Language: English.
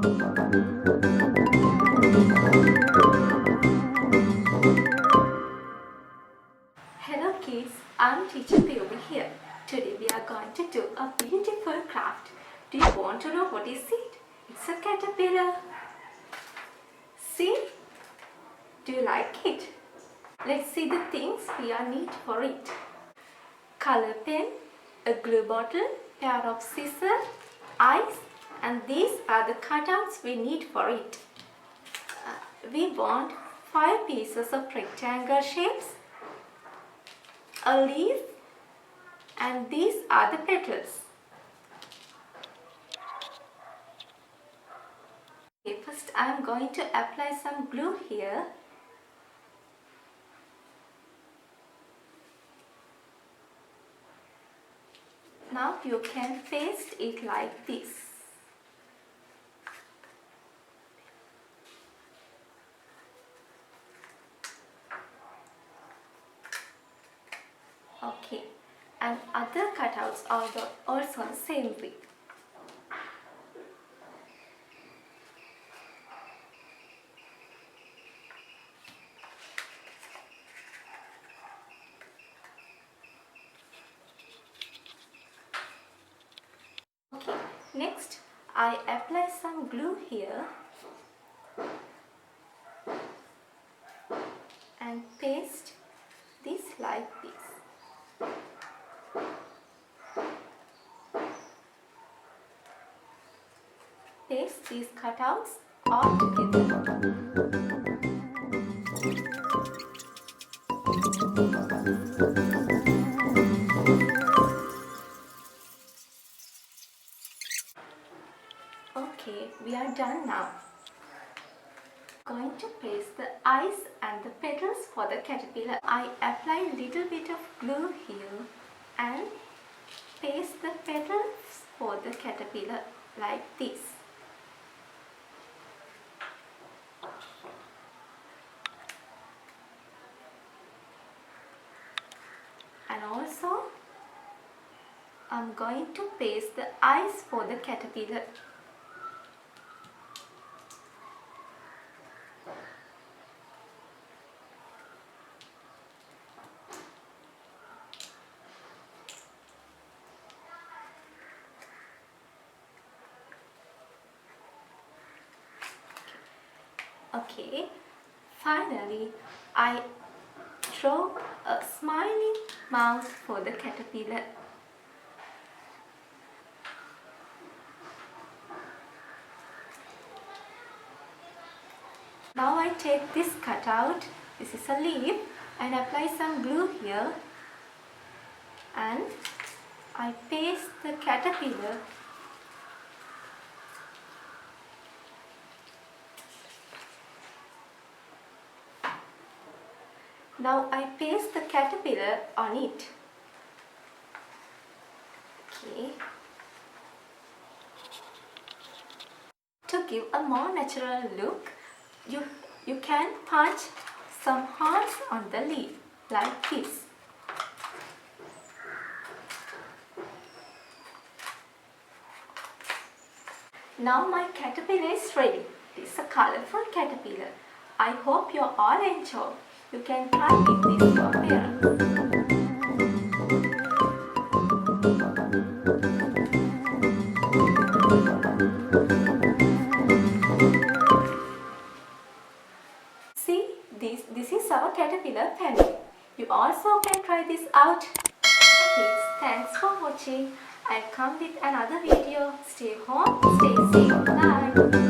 Hello kids, I'm teacher Piobi here. Today we are going to do a beautiful craft. Do you want to know what is it? It's a caterpillar. See? Do you like it? Let's see the things we are need for it. Color pen, a glue bottle, pair of scissors, eyes, and these are the cutouts we need for it. We want 5 pieces of rectangle shapes, a leaf, and these are the petals. Okay, first I am going to apply some glue here. Now you can paste it like this. Okay, and other cutouts are also the same way. Okay, next I apply some glue here and paste this like this. Paste these cutouts all together. Okay, we are done now. Going to paste the eyes and the petals for the caterpillar. I apply a little bit of glue here and paste the petals for the caterpillar like this. And also I'm going to paste the eyes for the caterpillar. Okay, finally I draw a smiling mouth for the caterpillar. Now I take this cutout, this is a leaf, and apply some glue here and I paste the caterpillar . Now I paste the caterpillar on it. Okay. To give a more natural look, you can punch some holes on the leaf like this. Now my caterpillar is ready. It is a colorful caterpillar. I hope you all enjoy. You can try with this for parents. See, this is our caterpillar family. You also can try this out. Kids, thanks for watching. I'll come with another video. Stay home, stay safe. Bye.